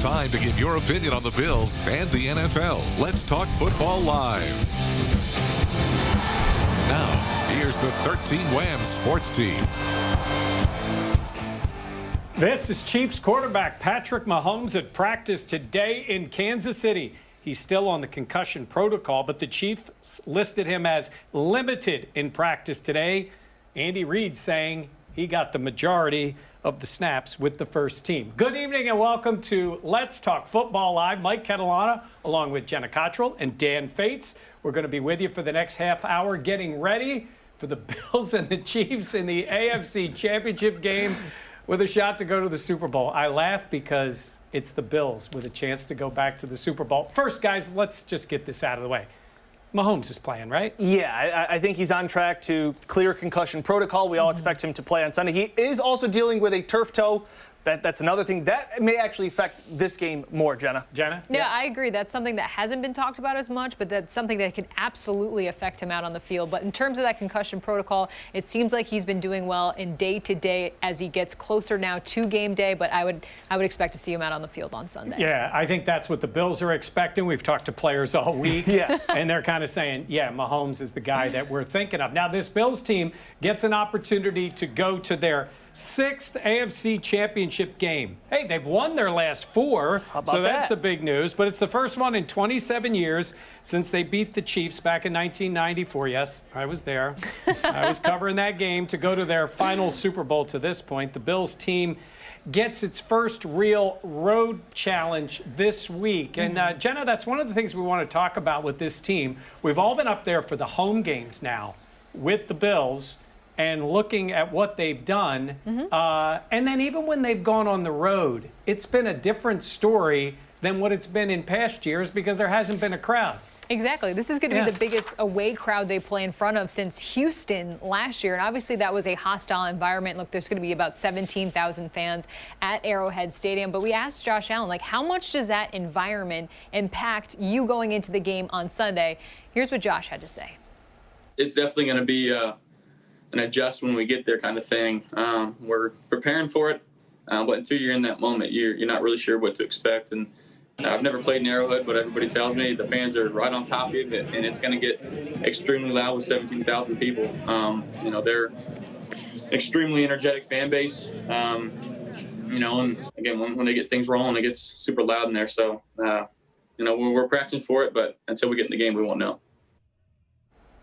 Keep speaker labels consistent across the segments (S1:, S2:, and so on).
S1: time to give your opinion on the Bills and the NFL. Let's talk football live. Now, here's the 13 Wham Sports Team.
S2: This is Chiefs quarterback Patrick Mahomes at practice today in Kansas City. He's still on the concussion protocol, but the Chiefs listed him as limited in practice today. Andy Reid saying he got the majority of the snaps with the first team. Good evening and welcome to Let's Talk Football Live. Mike Catalana along with Jenna Cottrell and Dan Fates. We're going to be with you for the next half hour getting ready for the Bills and the Chiefs in the AFC Championship game with a shot to go to the Super Bowl. I laugh because it's the Bills with a chance to go back to the Super Bowl. First, guys, let's just get this out of the way. Mahomes is playing, right?
S3: Yeah, I think he's on track to clear concussion protocol. We all expect him to play on Sunday. He is also dealing with a turf toe. That's another thing that may actually affect this game more, Jenna.
S2: Jenna?
S4: Yeah, I agree. That's something that hasn't been talked about as much, but that's something that can absolutely affect him out on the field. But in terms of that concussion protocol, it seems like he's been doing well in day-to-day as he gets closer now to game day, but I would expect to see him out on the field on Sunday.
S2: Yeah, I think that's what the Bills are expecting. We've talked to players all week, and they're kind of saying, yeah, Mahomes is the guy that we're thinking of. Now, this Bills team gets an opportunity to go to their 6th AFC Championship game. Hey, they've won their last 4, so that's the big news. But it's the first one in 27 years since they beat the Chiefs back in 1994. Yes, I was there. I was covering that game to go to their final Super Bowl to this point. The Bills team gets its first real road challenge this week. And, Jenna, that's one of the things we want to talk about with this team. We've all been up there for the home games now with the Bills and looking at what they've done. And then even when they've gone on the road, it's been a different story than what it's been in past years because there hasn't been a crowd.
S4: Exactly. This is going to be the biggest away crowd they play in front of since Houston last year. And obviously that was a hostile environment. Look, there's going to be about 17,000 fans at Arrowhead Stadium. But we asked Josh Allen, like, how much does that environment impact you going into the game on Sunday? Here's what Josh had to say.
S5: It's definitely going to be an adjust when we get there kind of thing. We're preparing for it, but until you're in that moment, you're not really sure what to expect. And I've never played in Arrowhead, but everybody tells me the fans are right on top of it, and it's going to get extremely loud with 17,000 people. You know, they're extremely energetic fan base. You know, and again, when they get things rolling, it gets super loud in there. So, you know, we're practicing for it, but until we get in the game, we won't know.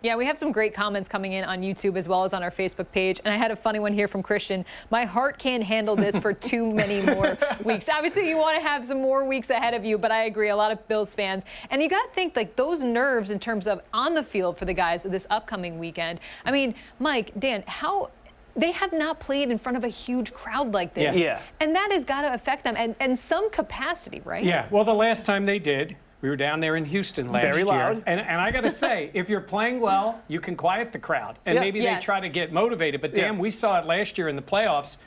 S4: Yeah, we have some great comments coming in on YouTube as well as on our Facebook page. And I had a funny one here from Christian. My heart can't handle this for too many more weeks. Obviously, you want to have some more weeks ahead of you, but I agree, a lot of Bills fans. And you got to think, like, those nerves in terms of on the field for the guys this upcoming weekend. I mean, Mike, Dan, they have not played in front of a huge crowd like this. And that has got to affect them and some capacity, right?
S2: Yeah, well, the last time they did, we were down there in Houston last year.
S3: Very loud.
S2: And I got to say, if you're playing well, you can quiet the crowd. And maybe they try to get motivated. But, Dan, we saw it last year in the playoffs.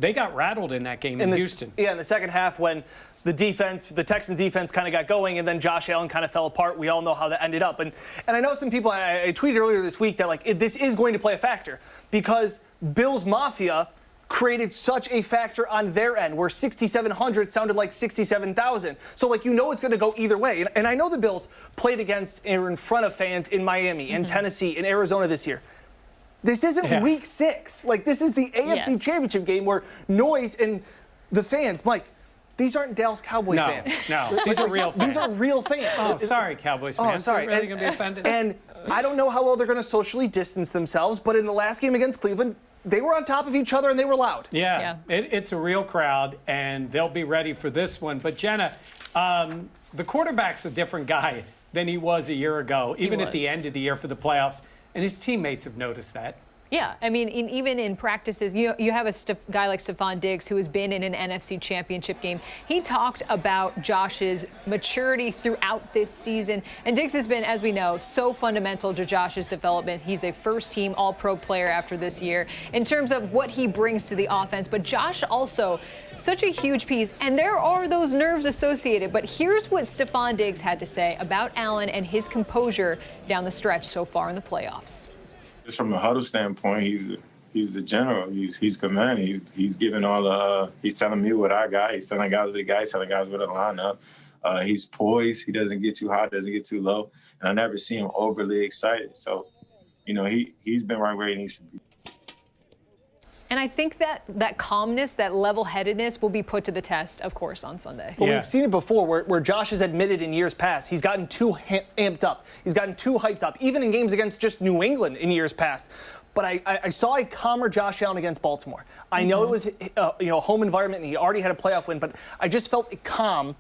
S2: They got rattled in that game in Houston.
S3: Yeah, in the second half when the Texans defense kind of got going and then Josh Allen kind of fell apart. We all know how that ended up. And I know some people, I tweeted earlier this week that, like, this is going to play a factor because Bills Mafia created such a factor on their end where 6,700 sounded like 67,000. So, like, you know it's going to go either way. And I know the Bills played against or in front of fans in Miami, in Tennessee, in Arizona this year. This isn't week 6. Like, this is the AFC Championship game where noise and the fans, Mike, these aren't Dallas Cowboy fans.
S2: No, these are real fans.
S3: These are real fans.
S2: Oh, sorry, Cowboys fans.
S3: Oh, sorry.
S2: They're really going to be offended.
S3: And I don't know how well they're going to socially distance themselves, but in the last game against Cleveland, they were on top of each other and they were loud.
S2: Yeah. It's a real crowd, and they'll be ready for this one. But, Jenna, the quarterback's a different guy than he was a year ago, even at the end of the year for the playoffs. And his teammates have noticed that.
S4: Yeah, I mean, even in practices, you have a guy like Stephon Diggs who has been in an NFC Championship game. He talked about Josh's maturity throughout this season. And Diggs has been, as we know, so fundamental to Josh's development. He's a first-team All-Pro player after this year in terms of what he brings to the offense. But Josh also such a huge piece, and there are those nerves associated. But here's what Stephon Diggs had to say about Allen and his composure down the stretch so far in the playoffs.
S6: Just from a huddle standpoint, He's the general. He's commanding. He's giving all the. He's telling me what I got. He's telling guys what the guys, telling guys what the lineup. He's poised. He doesn't get too high, doesn't get too low, and I never see him overly excited. So, he's been right where he needs to be.
S4: And I think that calmness, that level-headedness will be put to the test, of course, on Sunday.
S3: But we've seen it before where Josh has admitted in years past he's gotten too amped up. He's gotten too hyped up, even in games against just New England in years past. But I saw a calmer Josh Allen against Baltimore. I know it was a home environment and he already had a playoff win, but I just felt calm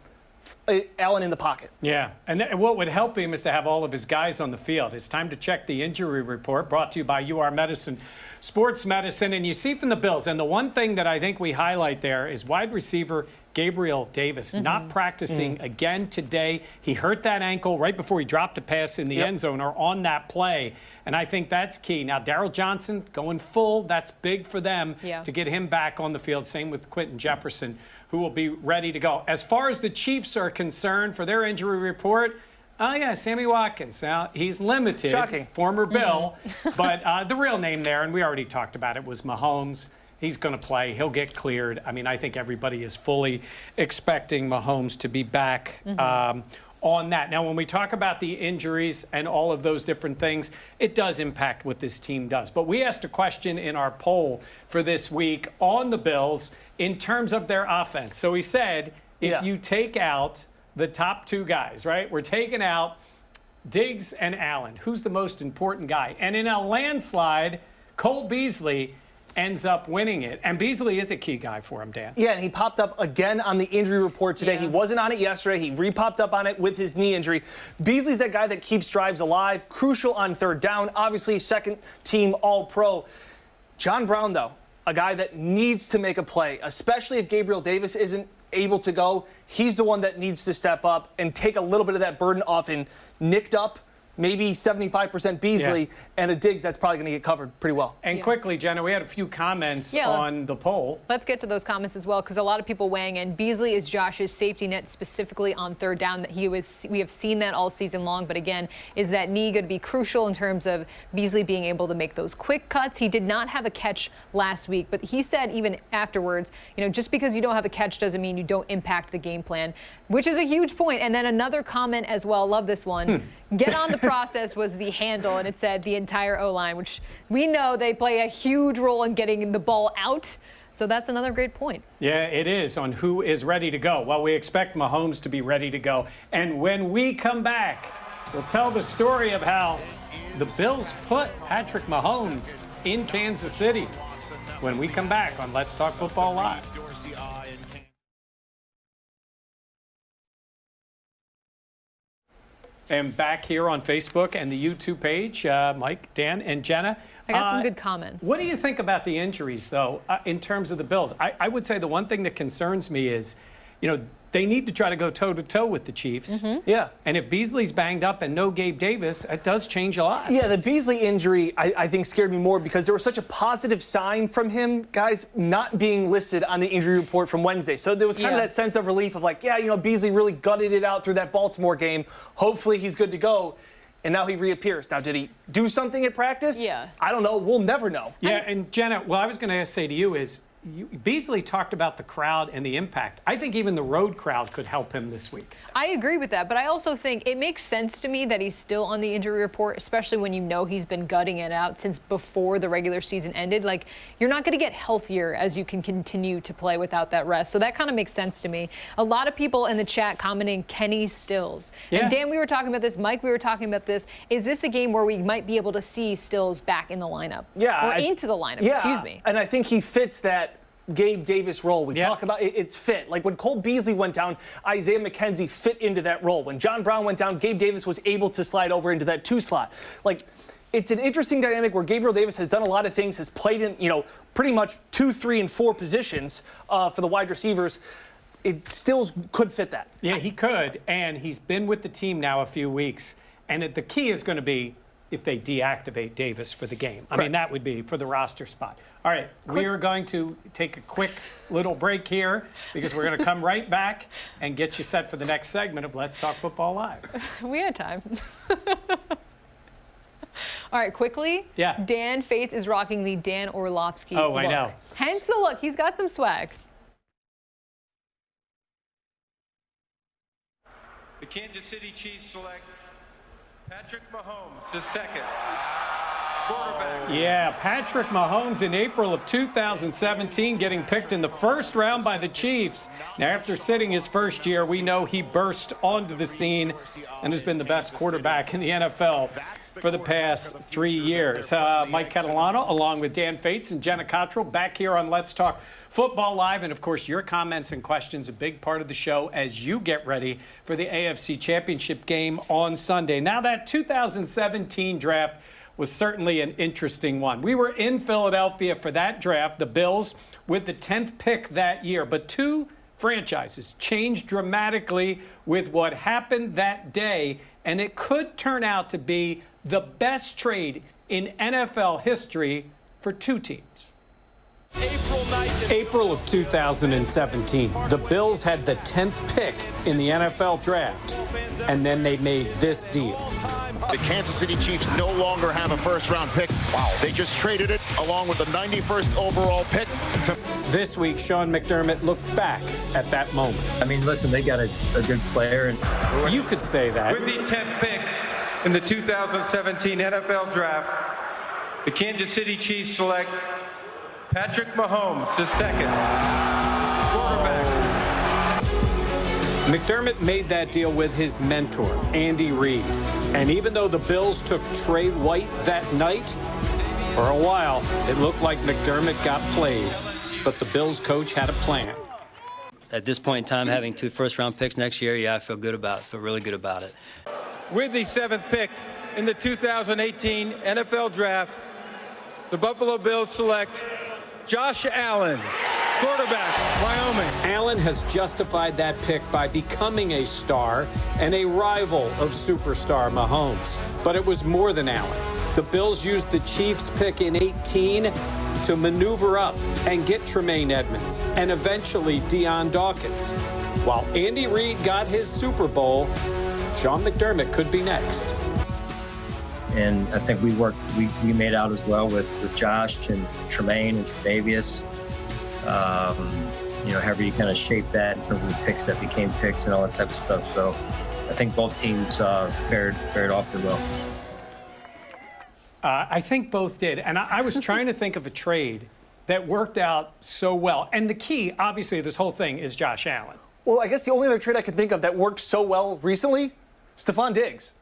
S3: Allen in the pocket.
S2: Yeah, and what would help him is to have all of his guys on the field. It's time to check the injury report brought to you by UR Medicine Sports Medicine. And you see from the Bills, and the one thing that I think we highlight there is wide receiver Gabriel Davis not practicing again today. He hurt that ankle right before he dropped a pass in the end zone or on that play. And I think that's key. Now, Darryl Johnson going full. That's big for them to get him back on the field. Same with Quentin Jefferson, who will be ready to go. As far as the Chiefs are concerned for their injury report, Sammy Watkins. Now, he's limited.
S3: Shocking.
S2: Former Bill. But the real name there, and we already talked about it, was Mahomes. He's going to play. He'll get cleared. I mean, I think everybody is fully expecting Mahomes to be back on that. Now, when we talk about the injuries and all of those different things, it does impact what this team does. But we asked a question in our poll for this week on the Bills in terms of their offense. So we said, if you take out the top two guys, right? We're taking out Diggs and Allen. Who's the most important guy? And in a landslide, Cole Beasley ends up winning it. And Beasley is a key guy for him, Dan.
S3: Yeah, and he popped up again on the injury report today. He wasn't on it yesterday. He re-popped up on it with his knee injury. Beasley's that guy that keeps drives alive, crucial on third down, obviously second-team All-Pro. John Brown, though, a guy that needs to make a play, especially if Gabriel Davis isn't able to go. He's the one that needs to step up and take a little bit of that burden off and nicked up, maybe 75% Beasley, and a Diggs that's probably going to get covered pretty well.
S2: And quickly, Jenna, we had a few comments on the poll.
S4: Let's get to those comments as well, because a lot of people weighing in. Beasley is Josh's safety net specifically on third down. That we have seen that all season long. But again, is that knee going to be crucial in terms of Beasley being able to make those quick cuts? He did not have a catch last week, but he said even afterwards, just because you don't have a catch doesn't mean you don't impact the game plan, which is a huge point. And then another comment as well, love this one. Get on the process was the handle, and it said the entire O-line, which we know they play a huge role in getting the ball out. So that's another great point.
S2: Yeah, it is on who is ready to go. Well, we expect Mahomes to be ready to go. And when we come back, we'll tell the story of how the Bills put Patrick Mahomes in Kansas City when we come back on Let's Talk Football Live. And back here on Facebook and the YouTube page, Mike, Dan, and Jenna.
S4: I got some good comments.
S2: What do you think about the injuries, though, in terms of the Bills? I would say the one thing that concerns me is, they need to try to go toe-to-toe with the Chiefs.
S3: Yeah.
S2: And if Beasley's banged up and no Gabe Davis, it does change a lot.
S3: Yeah, the Beasley injury, I think, scared me more because there was such a positive sign from him, guys, not being listed on the injury report from Wednesday. So there was kind of that sense of relief of like, Beasley really gutted it out through that Baltimore game. Hopefully he's good to go. And now he reappears. Now, did he do something at practice?
S4: Yeah.
S3: I don't know. We'll never know.
S2: Yeah, and Jenna, what I was going to say to you is, Beasley talked about the crowd and the impact. I think even the road crowd could help him this week.
S4: I agree with that, but I also think it makes sense to me that he's still on the injury report, especially when he's been gutting it out since before the regular season ended. Like, you're not going to get healthier as you can continue to play without that rest. So that kind of makes sense to me. A lot of people in the chat commenting Kenny Stills. Yeah. And Dan, we were talking about this. Mike, we were talking about this. Is this a game where we might be able to see Stills back in the lineup?
S3: Yeah.
S4: Or into the lineup, excuse me.
S3: And I think he fits that Gabe Davis role. We talk about it's fit. Like when Cole Beasley went down, Isaiah McKenzie fit into that role. When John Brown went down, Gabe Davis was able to slide over into that 2 slot. Like, it's an interesting dynamic where Gabriel Davis has done a lot of things, has played in, pretty much 2, 3, and 4 positions for the wide receivers. It still could fit that.
S2: Yeah, he could, and he's been with the team now a few weeks. And the key is going to be if they deactivate Davis for the game.
S3: Correct.
S2: I mean, that would be for the roster spot. All right, we are going to take a quick little break here because we're going to come right back and get you set for the next segment of Let's Talk Football Live.
S4: We had time. All right, quickly.
S2: Yeah.
S4: Dan Fates is rocking the Dan Orlovsky look.
S2: Oh, I know.
S4: Hence the look. He's got some swag.
S7: The Kansas City Chiefs select Patrick Mahomes, the second quarterback.
S2: Yeah, Patrick Mahomes in April of 2017 getting picked in the first round by the Chiefs. Now, after sitting his first year, we know he burst onto the scene and has been the best quarterback in the NFL for the past 3 years. Mike Catalano, along with Dan Fates and Jenna Cottrell, back here on Let's Talk Football Live. And, of course, your comments and questions, a big part of the show as you get ready for the AFC Championship game on Sunday. Now, that 2017 draft was certainly an interesting one. We were in Philadelphia for that draft, the Bills, with the 10th pick that year. But two franchises changed dramatically with what happened that day, and it could turn out to be the best trade in NFL history for two teams. April of 2017, the Bills had the 10th pick in the NFL draft, and then they made this deal.
S8: The Kansas City Chiefs no longer have a first-round pick. Wow. They just traded it along with the 91st overall pick.
S2: This week, Sean McDermott looked back at that moment.
S9: I mean, listen, they got a good player. And
S2: you could say that.
S7: With the 10th pick in the 2017 NFL Draft, the Kansas City Chiefs select Patrick Mahomes, the second quarterback.
S2: McDermott made that deal with his mentor, Andy Reid. And even though the Bills took Trey White that night, for a while, it looked like McDermott got played. But the Bills coach had a plan.
S9: at this point in time, having 2 first-round picks next year, yeah, I feel good about it. Feel really good about it.
S7: With the 7th pick in the 2018 NFL Draft, the Buffalo Bills select Josh Allen, quarterback, Wyoming.
S2: Allen has justified that pick by becoming a star and a rival of superstar Mahomes. But it was more than Allen. The Bills used the Chiefs pick in 18 to maneuver up and get Tremaine Edmonds and eventually Deion Dawkins. While Andy Reid got his Super Bowl, Sean McDermott could be next.
S9: And I think we made out as well with Josh and Tremaine and Tre'Davious. However you kind of shape that in terms of the picks that became picks and all that type of stuff. So I think both teams fared awfully well.
S2: I think both did. And I was trying to think of a trade that worked out so well. And the key, obviously, this whole thing is Josh Allen.
S3: Well, I guess the only other trade I can think of that worked so well recently, Stephon Diggs.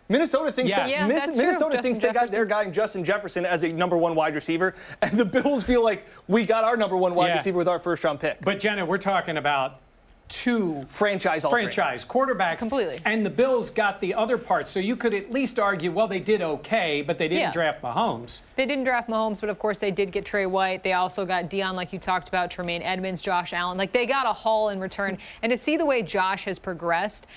S3: Minnesota thinks Minnesota thinks they got their guy Justin Jefferson as a #1 wide receiver, and the Bills feel like we got our #1 wide receiver with our first-round pick.
S2: But Jenna, we're talking about two
S3: franchise
S2: quarterbacks.
S4: Completely.
S2: And the Bills got the other part. So you could at least argue, well, they did okay, but they didn't draft Mahomes.
S4: They didn't draft Mahomes, but of course they did get Trey White. They also got Deion, like you talked about, Tremaine Edmonds, Josh Allen. Like, they got a haul in return. And to see the way Josh has progressed,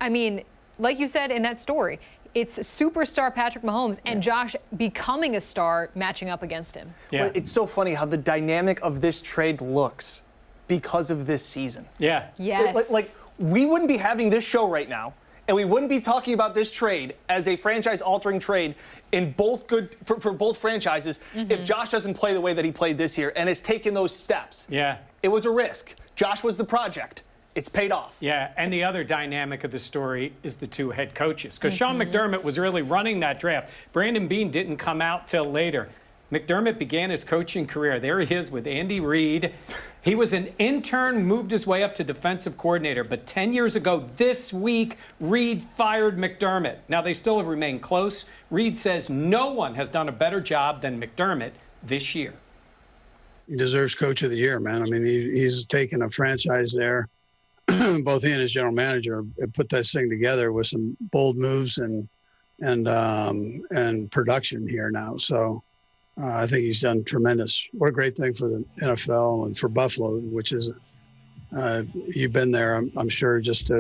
S4: I mean, like you said in that story, it's superstar Patrick Mahomes and Josh becoming a star matching up against him.
S3: Yeah. Well, it's so funny how the dynamic of this trade looks because of this season.
S2: Yeah.
S4: Yes.
S3: Like we wouldn't be having this show right now, and we wouldn't be talking about this trade as a franchise-altering trade in both for both franchises if Josh doesn't play the way that he played this year and has taken those steps.
S2: Yeah.
S3: It was a risk. Josh was the project. It's paid off.
S2: Yeah, and the other dynamic of the story is the two head coaches. Because Sean McDermott was really running that draft. Brandon Beane didn't come out till later. McDermott began his coaching career. There he is with Andy Reid. He was an intern, moved his way up to defensive coordinator. But 10 years ago this week, Reid fired McDermott. Now, they still have remained close. Reid says no one has done a better job than McDermott this year.
S10: He deserves Coach of the Year, man. I mean, he's taken a franchise there. Both he and his general manager put this thing together with some bold moves and production here now. So I think he's done tremendous. What a great thing for the NFL and for Buffalo, which is you've been there, I'm sure, just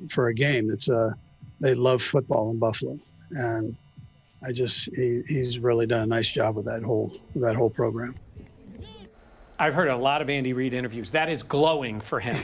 S10: for a game. They love football in Buffalo, and he's really done a nice job with that whole program.
S2: I've heard a lot of Andy Reid interviews. That is glowing for him.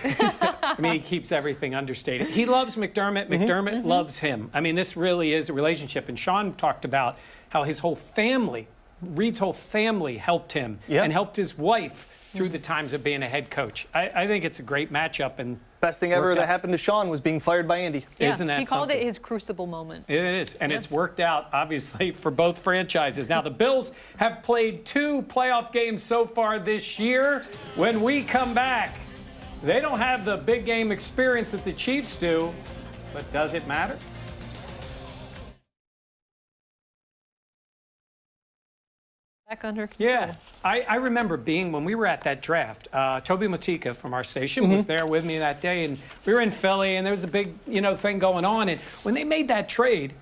S2: I mean, he keeps everything understated. He loves McDermott. McDermott loves him. I mean, this really is a relationship. And Sean talked about how his whole family, Reid's whole family, helped him and helped his wife through the times of being a head coach. I think it's a great matchup. And
S3: best thing ever that happened to Sean was being fired by Andy.
S4: Yeah,
S2: Isn't that
S4: he called
S2: something?
S4: it his crucible moment.
S2: It is, and it's worked out, obviously, for both franchises. Now, the Bills have played 2 playoff games so far this year. When we come back, they don't have the big game experience that the Chiefs do, but does it matter?
S4: Back under control.
S2: Yeah, I remember being, when we were at that draft, Toby Matika from our station was there with me that day, and we were in Philly, and there was a big, thing going on. And when they made that trade,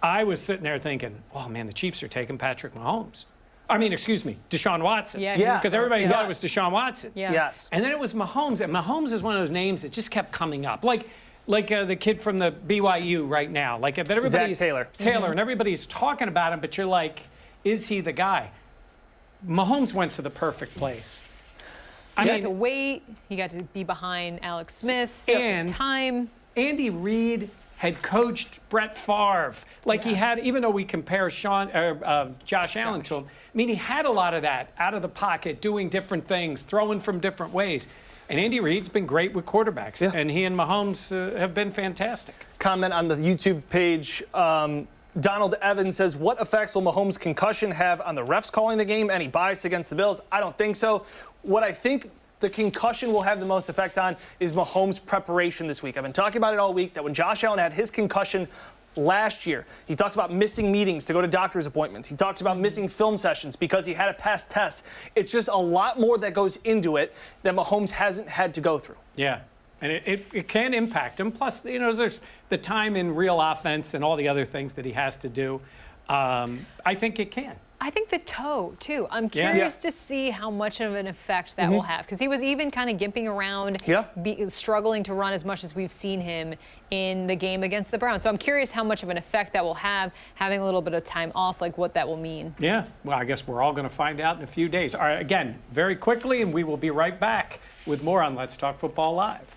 S2: I was sitting there thinking, oh, man, the Chiefs are taking Patrick Mahomes. I mean, excuse me, Deshaun Watson.
S4: Yeah.
S2: Because everybody thought it was Deshaun Watson.
S4: Yeah.
S3: Yes.
S2: And then it was Mahomes, and Mahomes is one of those names that just kept coming up. Like the kid from the BYU right now. Like that everybody's
S3: Zach Taylor.
S2: And everybody's talking about him, but you're like, is he the guy? Mahomes went to the perfect place.
S4: He got to wait. He got to be behind Alex Smith.
S2: And
S4: time.
S2: Andy Reid had coached Brett Favre. Like he had, even though we compare Josh Allen to him, I mean, he had a lot of that out of the pocket, doing different things, throwing from different ways. And Andy Reid's been great with quarterbacks, and he and Mahomes have been fantastic.
S3: Comment on the YouTube page. Donald Evans says, what effects will Mahomes' concussion have on the refs calling the game? Any bias against the Bills? I don't think so. What I think the concussion will have the most effect on is Mahomes' preparation this week. I've been talking about it all week, that when Josh Allen had his concussion last year, he talks about missing meetings to go to doctor's appointments. He talks about missing film sessions because he had a past test. It's just a lot more that goes into it that Mahomes hasn't had to go through.
S2: Yeah. And it can impact him. Plus, there's the time in real offense and all the other things that he has to do. I think it can.
S4: I think the toe, too. I'm curious to see how much of an effect that will have. Because he was even kind of gimping around, struggling to run as much as we've seen him in the game against the Browns. So I'm curious how much of an effect that will have, having a little bit of time off, like what that will mean.
S2: Yeah, well, I guess we're all going to find out in a few days. All right, again, very quickly, and we will be right back with more on Let's Talk Football Live.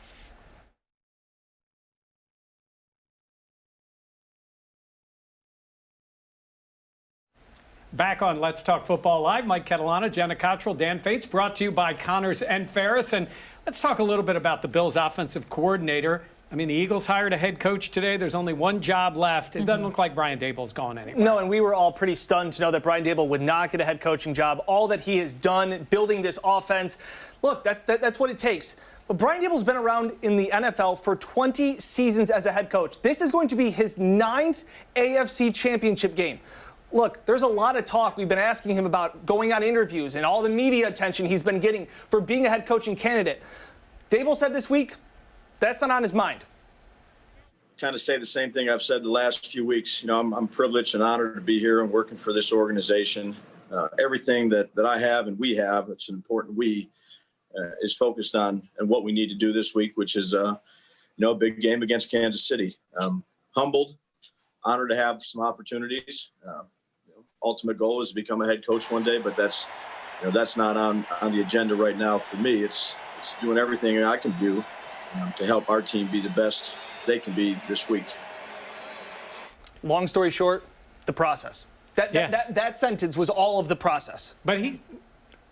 S2: Back on Let's Talk Football Live, Mike Catalana, Jenna Cottrell, Dan Fates, brought to you by Connors and Ferris. And let's talk a little bit about the Bills' offensive coordinator. I mean, the Eagles hired a head coach today. There's only one job left. It doesn't look like Brian Daboll's going anywhere.
S3: No, and we were all pretty stunned to know that Brian Daboll would not get a head coaching job. All that he has done building this offense, look, that's what it takes. But Brian Daboll's been around in the NFL for 20 seasons as a head coach. This is going to be his 9th AFC championship game. Look, there's a lot of talk we've been asking him about going on interviews and all the media attention he's been getting for being a head coaching candidate. Daboll said this week, that's not on his mind.
S11: Kind of say the same thing I've said the last few weeks. I'm privileged and honored to be here and working for this organization. Everything that I have and we have, it's an important we, is focused on and what we need to do this week, which is a big game against Kansas City. Humbled, honored to have some opportunities. Ultimate goal is to become a head coach one day, but that's not on the agenda right now for me. It's doing everything I can do to help our team be the best they can be this week.
S3: Long story short, the process. That sentence was all of the process.
S2: But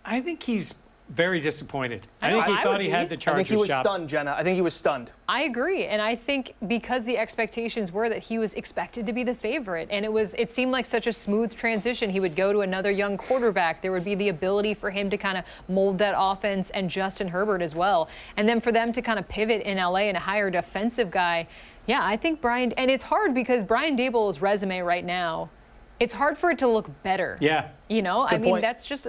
S2: I think he's very disappointed. I think he thought he had the Chargers job.
S3: I think he was stunned, Jenna. I think he was stunned.
S4: I agree, and I think because the expectations were that he was expected to be the favorite, and it seemed like such a smooth transition. He would go to another young quarterback. There would be the ability for him to kind of mold that offense, and Justin Herbert as well. And then for them to kind of pivot in LA and hire a defensive guy, yeah, I think Brian, and it's hard because Brian Daboll's resume right now, it's hard for it to look better.
S2: Yeah.
S4: I mean, that's just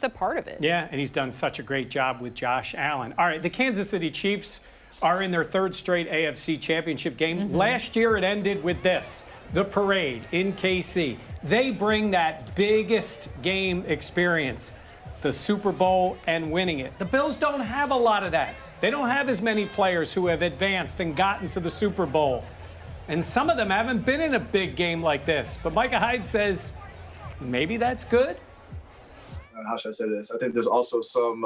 S4: a part of it.
S2: Yeah, and he's done such a great job with Josh Allen. All right, the Kansas City Chiefs are in their 3rd straight AFC championship game. Last year it ended with this, the parade in KC. They bring that biggest game experience, the Super Bowl and winning it. The Bills don't have a lot of that. They don't have as many players who have advanced and gotten to the Super Bowl. And some of them haven't been in a big game like this. But Micah Hyde says maybe that's good.
S12: How should I say this? I think there's also some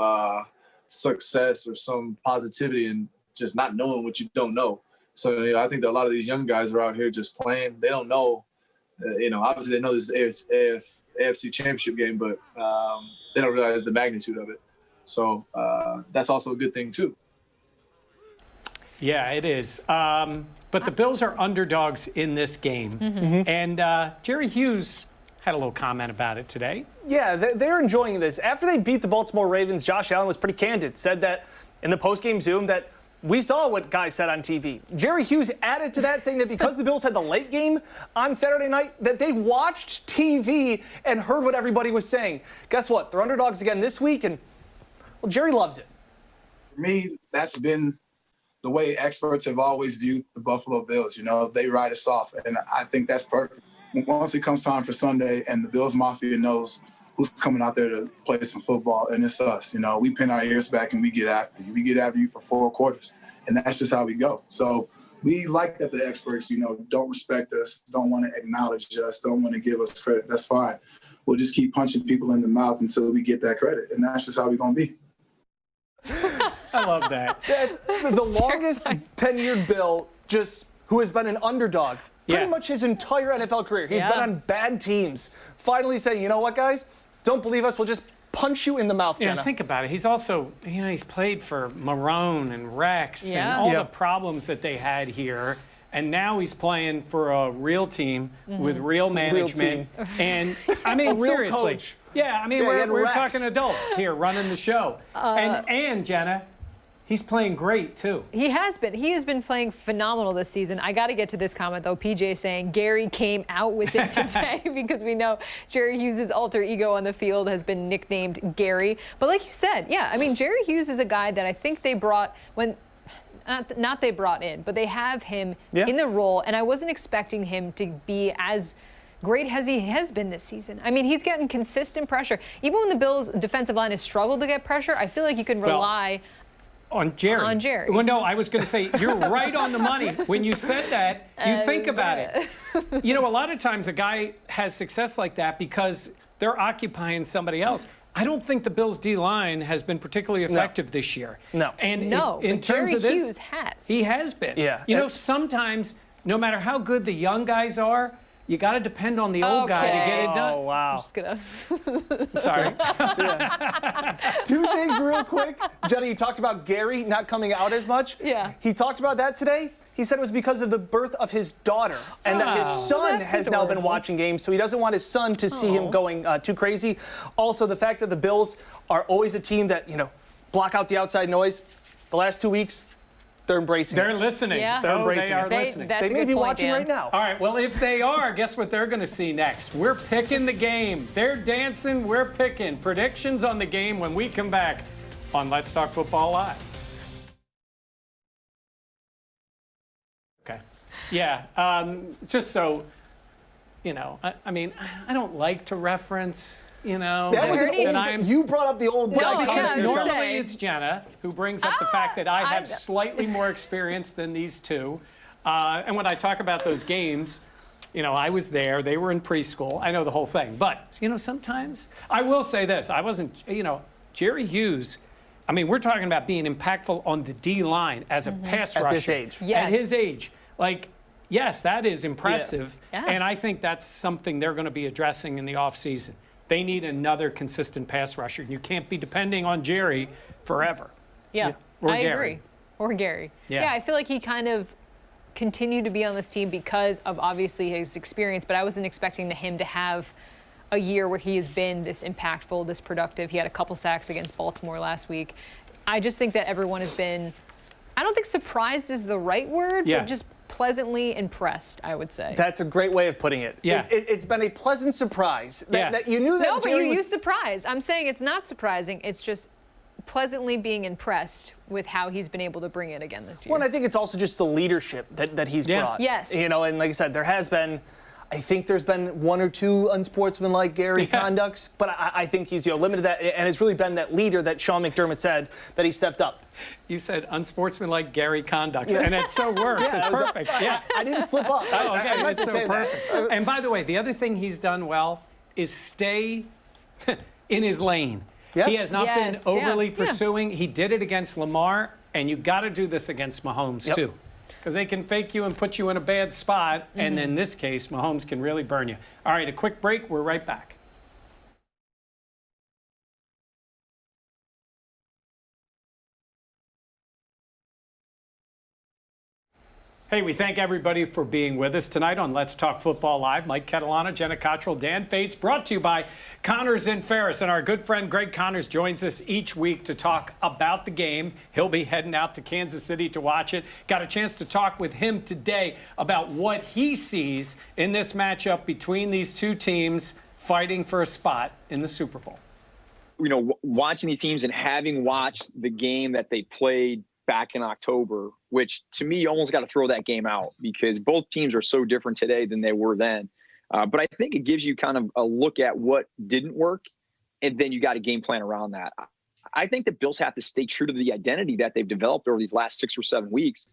S12: success or some positivity in just not knowing what you don't know. So I think that a lot of these young guys are out here just playing. They don't know Obviously they know this is AFC Championship game, but they don't realize the magnitude of it. So that's also a good thing too.
S2: Yeah, it is. But the Bills are underdogs in this game. And Jerry Hughes had a little comment about it today.
S3: Yeah, they're enjoying this. After they beat the Baltimore Ravens, Josh Allen was pretty candid, said that in the post-game Zoom that we saw what guys said on TV. Jerry Hughes added to that, saying that because the Bills had the late game on Saturday night, that they watched TV and heard what everybody was saying. Guess what? They're underdogs again this week, and, well, Jerry loves it.
S13: For me, that's been the way experts have always viewed the Buffalo Bills. They write us off, and I think that's perfect. Once it comes time for Sunday and the Bills Mafia knows who's coming out there to play some football, and it's us. We pin our ears back and we get after you. We get after you for 4 quarters, and that's just how we go. So we like that the experts, don't respect us, don't want to acknowledge us, don't want to give us credit. That's fine. We'll just keep punching people in the mouth until we get that credit, and that's just how we're going to be.
S2: I love that.
S3: That's the longest tenured Bill, who has been an underdog pretty much his entire NFL career. He's been on bad teams. Finally saying, you know what, guys? Don't believe us. We'll just punch you in the mouth, Jenna.
S2: Yeah, think about it. He's also, he's played for Marone and Rex and all the problems that they had here. And now he's playing for a real team with real management. And, I mean, seriously.
S3: Coach.
S2: Yeah, I mean, we're talking adults here running the show. And Jenna, he's playing great, too.
S4: He has been. He has been playing phenomenal this season. I got to get to this comment, though. PJ saying Gary came out with it today because we know Jerry Hughes' alter ego on the field has been nicknamed Gary. But like you said, yeah, I mean, Jerry Hughes is a guy that I think they brought not they brought in, but they have him in the role, and I wasn't expecting him to be as great as he has been this season. I mean, he's getting consistent pressure. Even when the Bills' defensive line has struggled to get pressure, I feel like you can rely
S2: on Jerry. Well, no, I was going to say, you're right on the money. When you said that, you think about it. A lot of times a guy has success like that because they're occupying somebody else. I don't think the Bills' D-line has been particularly effective this year.
S3: No.
S4: And
S2: in terms
S4: Jerry
S2: of this,
S4: Hughes has.
S2: He has been.
S3: Yeah.
S2: Sometimes, no matter how good the young guys are, you got to depend on the old guy to get it done.
S3: Oh, wow.
S4: I'm just gonna.
S2: Sorry.
S3: 2 things real quick. Jenny, you talked about Gary not coming out as much.
S4: Yeah.
S3: He talked about that today. He said it was because of the birth of his daughter and that his son has now been watching games, so he doesn't want his son to see him going too crazy. Also, the fact that the Bills are always a team that, block out the outside noise. The last 2 weeks, they're embracing
S2: They're
S3: it.
S2: listening.
S4: Yeah.
S3: They're embracing
S2: they are
S3: it.
S2: listening.
S4: That's
S3: They
S4: a
S3: may
S4: good
S3: be
S4: point,
S3: watching
S4: Dan.
S3: right now.
S2: All right, well, if they are, guess what they're going to see next? We're picking the game. They're dancing, we're picking. Predictions on the game when we come back on Let's Talk Football Live. Okay. Yeah, just so, I mean, I don't like to reference,
S3: That was you brought up the old
S2: normally it's Jenna who brings up the fact that I have slightly more experience than these two. And when I talk about those games, I was there. They were in preschool. I know the whole thing. But, sometimes I will say this. I wasn't, Jerry Hughes, I mean, we're talking about being impactful on the D-line as a pass rusher.
S3: At this age.
S2: At his age. Yes, that is impressive.
S4: Yeah.
S2: And I think that's something they're going to be addressing in the offseason. They need another consistent pass rusher. You can't be depending on Jerry forever.
S4: Yeah,
S2: Or
S4: I
S2: Gary.
S4: agree. Or Gary.
S2: Yeah.
S4: I feel like he kind of continued to be on this team because of obviously his experience, but I wasn't expecting him to have a year where he has been this impactful, this productive. He had a couple sacks against Baltimore last week. I just think that everyone has been, I don't think surprised is the right word, but just pleasantly impressed, I would say.
S3: That's a great way of putting it.
S2: Yeah.
S3: It's been a pleasant surprise that you knew that.
S4: No, but you used surprise. I'm saying it's not surprising. It's just pleasantly being impressed with how he's been able to bring it again this year.
S3: Well, and I think it's also just the leadership that he's brought.
S4: Yes.
S3: And like I said, there has been, I think there's been 1 or 2 unsportsmanlike Gary conducts, but I think he's limited that, and it's really been that leader that Sean McDermott said that he stepped up.
S2: You said unsportsmanlike Gary conduct, and it so works. It's perfect.
S3: I didn't slip up.
S2: Oh, okay.
S3: I meant
S2: It's
S3: to
S2: so
S3: say
S2: perfect.
S3: that.
S2: And by the way, the other thing he's done well is stay in his lane.
S3: Yes.
S2: He has not been overly pursuing. He did it against Lamar, and you got to do this against Mahomes too. because they can fake you and put you in a bad spot. And in this case, Mahomes can really burn you. All right, a quick break. We're right back. Hey, we thank everybody for being with us tonight on Let's Talk Football Live. Mike Catalana, Jenna Cottrell, Dan Fates, brought to you by Connors and Ferris. And our good friend Greg Connors joins us each week to talk about the game. He'll be heading out to Kansas City to watch it. Got a chance to talk with him today about what he sees in this matchup between these two teams fighting for a spot in the Super Bowl.
S14: You know, watching these teams and having watched the game that they played back in October, which to me, you almost got to throw that game out because both teams are so different today than they were then. But I think it gives you kind of a look at what didn't work, and then you got a game plan around that. I think the Bills have to stay true to the identity that they've developed over these last 6 or 7 weeks.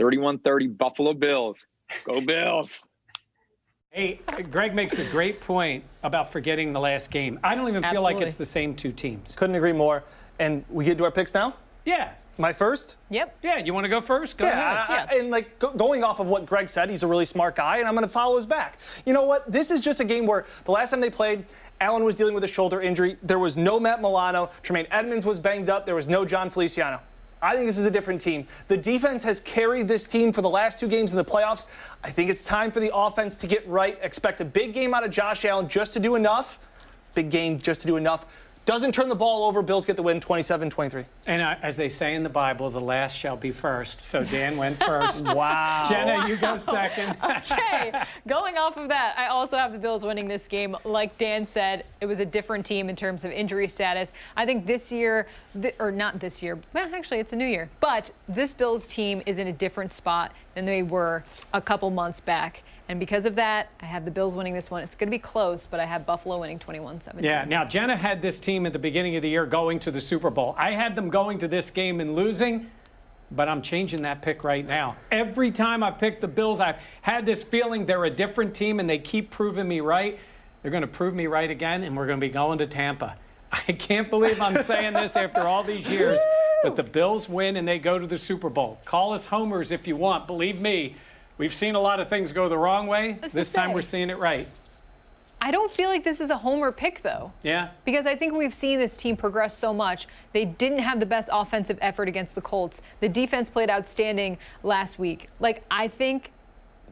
S14: 31-30 Buffalo Bills. Go Bills.
S2: Hey, Greg makes a great point about forgetting the last game. I don't even feel like it's the same two teams.
S3: Couldn't agree more. And we get to our picks now?
S2: Yeah.
S3: My first?
S4: Yep.
S2: Yeah, you want to go first? Go ahead.
S3: And like going off of what Greg said, he's a really smart guy, and I'm going to follow his back. You know what? This is just a game where the last time they played, Allen was dealing with a shoulder injury. There was no Matt Milano. Tremaine Edmonds was banged up. There was no John Feliciano. I think this is a different team. The defense has carried this team for the last 2 games in the playoffs. I think it's time for the offense to get right. Expect a big game out of Josh Allen just to do enough. Big game just to do enough. Doesn't turn the ball over. Bills get the win 27-23.
S2: And as they say in the Bible, the last shall be first. So Dan went first.
S3: Wow.
S2: Jenna, you go second.
S4: Okay. Going off of that, I also have the Bills winning this game. Like Dan said, it was a different team in terms of injury status. I think this year, or not this year, well, actually, it's a new year. But this Bills team is in a different spot than they were a couple months back. And because of that, I have the Bills winning this one. It's going to be close, but I have Buffalo winning 21-17.
S2: Yeah, now Jenna had this team at the beginning of the year going to the Super Bowl. I had them going to this game and losing, but I'm changing that pick right now. Every time I pick the Bills, I've had this feeling they're a different team, and they keep proving me right. They're going to prove me right again, and we're going to be going to Tampa. I can't believe I'm saying this after all these years, but the Bills win, and they go to the Super Bowl. Call us homers if you want. Believe me, we've seen a lot of things go the wrong way. This time we're seeing it right.
S4: I don't feel like this is a homer pick, though.
S2: Yeah.
S4: Because I think we've seen this team progress so much. They didn't have the best offensive effort against the Colts. The defense played outstanding last week. Like, I think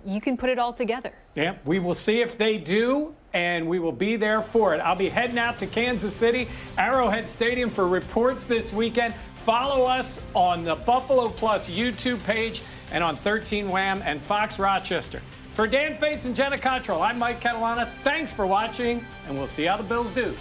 S4: you can put it all together.
S2: Yeah, we will see if they do, and we will be there for it. I'll be heading out to Kansas City, Arrowhead Stadium for reports this weekend. Follow us on the Buffalo Plus YouTube page and on 13 Wham and Fox Rochester. For Dan Fates and Jenna Cottrell, I'm Mike Catalana. Thanks for watching, and we'll see how the Bills do.